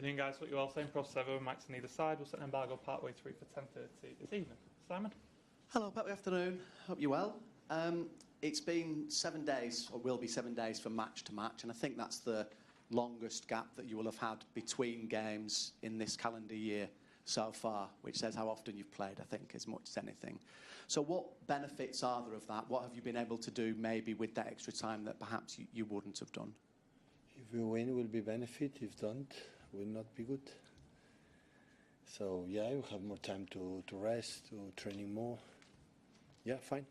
Evening, guys. What you all saying? Prof. Sevo, mics on either side. We'll set an embargo partway through for 10:30 this evening. Simon? Hello, Pat. Good afternoon. Hope you're well. It's been 7 days, or will be 7 days, from match to match, and I think that's the longest gap that you will have had between games in this calendar year so far, which says how often you've played, I think, as much as anything. So what benefits are there of that? What have you been able to do maybe with that extra time that perhaps you wouldn't have done? If we win, will be benefit. If don't, will not be good. So yeah, you have more time to rest, to training more. Yeah, fine.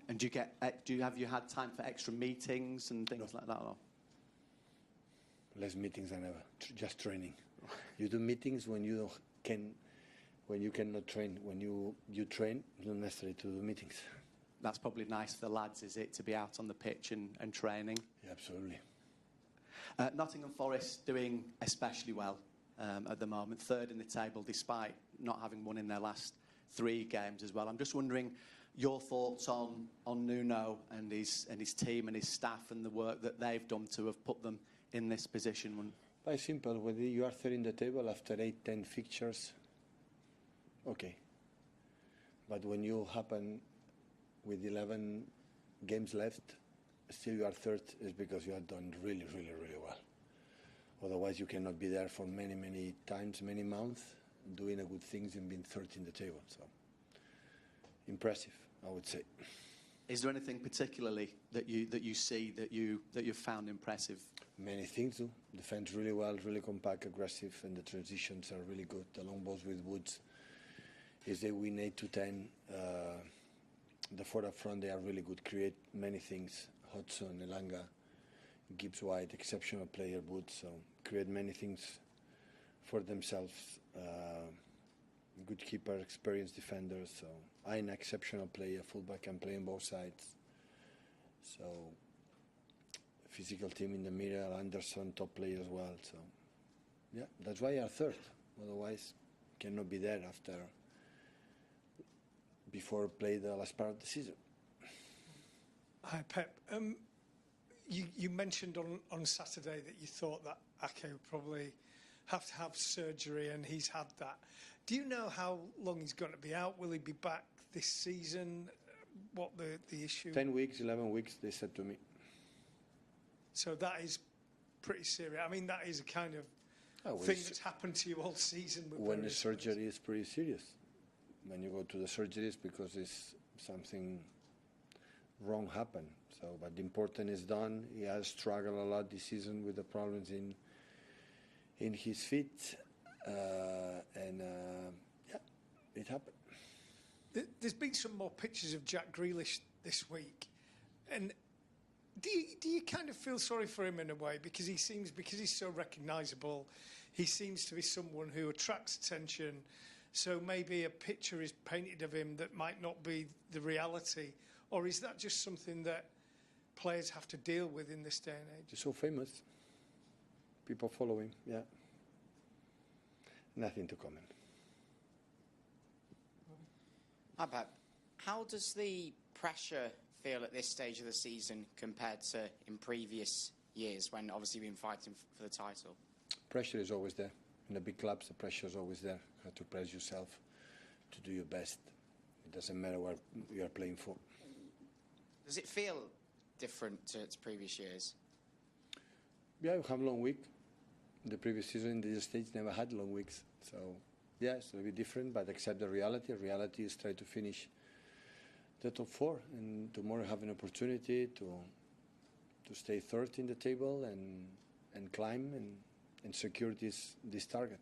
And have you had time for extra meetings and things like that? Or? Less meetings than ever. Just training. You do meetings when you cannot train. When you train, it's not necessary to do meetings. That's probably nice for the lads, is it, to be out on the pitch and training? Yeah, absolutely. Nottingham Forest doing especially well at the moment, third in the table despite not having won in their last 3 games as well. I'm just wondering your thoughts on Nuno and his team and his staff and the work that they've done to have put them in this position. Very simple. When you are third in the table after 8-10 fixtures, okay. But when you happen with 11 games left, still you are third, is because you have done really, really, really well. Otherwise, you cannot be there for many, many times, many months, doing a good things and being third in the table. So, impressive, I would say. Is there anything particularly that you see that you've found impressive? Many things do. Defend really well, really compact, aggressive, and the transitions are really good. The long balls with Woods, is they win 8-10. The four up front, they are really good. Create many things. Hodgson, Elanga, Gibbs White, exceptional player, Woods. So create many things for themselves. Good keeper, experienced defenders. So I'm an exceptional player, fullback, can play on both sides. So physical team in the middle, Anderson, top player as well. So yeah, that's why I'm third. Otherwise, cannot be there before play the last part of the season. Hi, Pep. You mentioned on Saturday that you thought that Ake would probably have to have surgery, and he's had that. Do you know how long he's going to be out? Will he be back this season? What the issue? 10 weeks, 11 weeks, they said to me. So that is pretty serious. I mean, that is a kind of thing that's happened to you all season. When the surgery is pretty serious. When you go to the surgeries, because it's something wrong happened. So, but the important is done. He has struggled a lot this season with the problems in his feet, yeah, it happened. There's been some more pictures of Jack Grealish this week, and do you kind of feel sorry for him in a way, because he's so recognisable, he seems to be someone who attracts attention. So maybe a picture is painted of him that might not be the reality, or is that just something that players have to deal with in this day and age? He's so famous. People follow him, yeah. Nothing to comment. Hi, Pep. How does the pressure feel at this stage of the season compared to in previous years when obviously you've been fighting for the title? Pressure is always there. In the big clubs, the pressure is always there. You have to press yourself to do your best. It doesn't matter what you are playing for. Does it feel different to previous years? Yeah, we have a long week. The previous season in the States never had long weeks. So, yeah, it's a little bit different, but accept the reality. Reality is try to finish the top 4, and tomorrow have an opportunity to stay third in the table and climb and secure this target.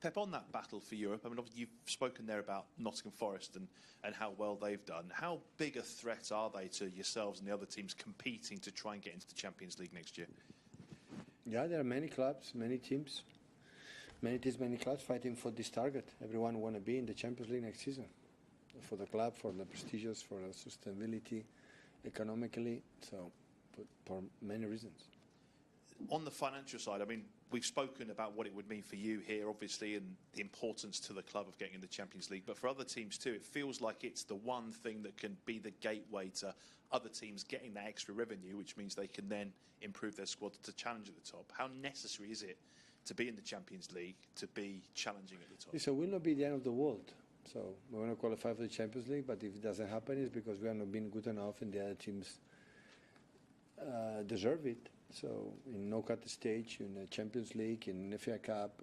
Pep, on that battle for Europe, I mean, obviously you've spoken there about Nottingham Forest and how well they've done. How big a threat are they to yourselves and the other teams competing to try and get into the Champions League next year? Yeah, there are many clubs, many teams, many clubs fighting for this target. Everyone want to be in the Champions League next season. For the club, for the prestigious, for the sustainability, economically, so for many reasons. On the financial side, I mean, we've spoken about what it would mean for you here, obviously, and the importance to the club of getting in the Champions League. But for other teams too, it feels like it's the one thing that can be the gateway to other teams getting that extra revenue, which means they can then improve their squad to challenge at the top. How necessary is it to be in the Champions League, to be challenging at the top? So will not be the end of the world. So we want to qualify for the Champions League, but if it doesn't happen, it's because we are not being good enough and the other teams deserve it. So in knockout stage, in the Champions League, in the FA Cup,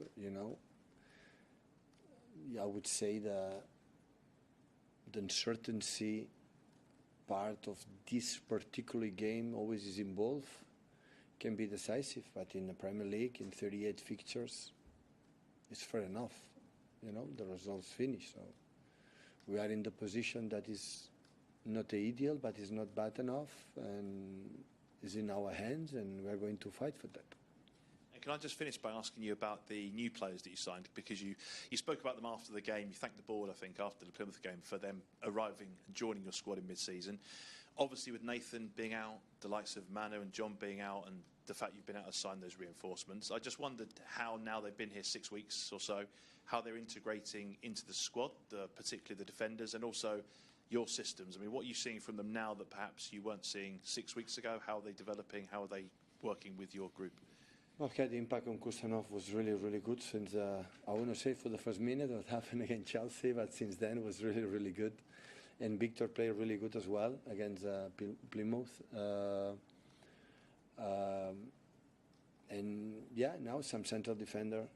I would say the uncertainty part of this particular game always is involved, can be decisive. But in the Premier League, in 38 fixtures, it's fair enough. The results finish. So we are in the position that is not ideal, but is not bad enough, and is in our hands, and we are going to fight for that. And can I just finish by asking you about the new players that you signed? Because you spoke about them after the game. You thanked the board, I think, after the Plymouth game for them arriving and joining your squad in mid-season. Obviously, with Nathan being out, the likes of Manu and John being out, and the fact you've been able to sign those reinforcements, I just wondered how, now they've been here 6 weeks or so, how they're integrating into the squad, particularly the defenders, and also your systems. I mean, what are you seeing from them now that perhaps you weren't seeing 6 weeks ago? How are they developing? How are they working with your group? Okay, the impact on Kusanov was really, really good since, I want to say for the first minute what happened against Chelsea, but since then it was really, really good. And Victor played really good as well against Plymouth. And yeah, now some central defender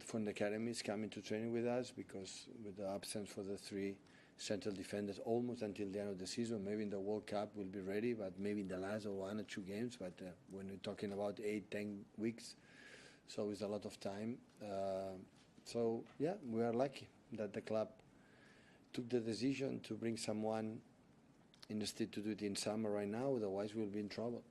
from the academy is coming to training with us, because with the absence for the 3 central defenders almost until the end of the season, maybe in the World Cup we'll be ready, but maybe in the last 1 or 2 games. But when we're talking about 8-10 weeks, so it's a lot of time. So yeah, we are lucky that the club took the decision to bring someone instead to do it in summer right now, otherwise we'll be in trouble.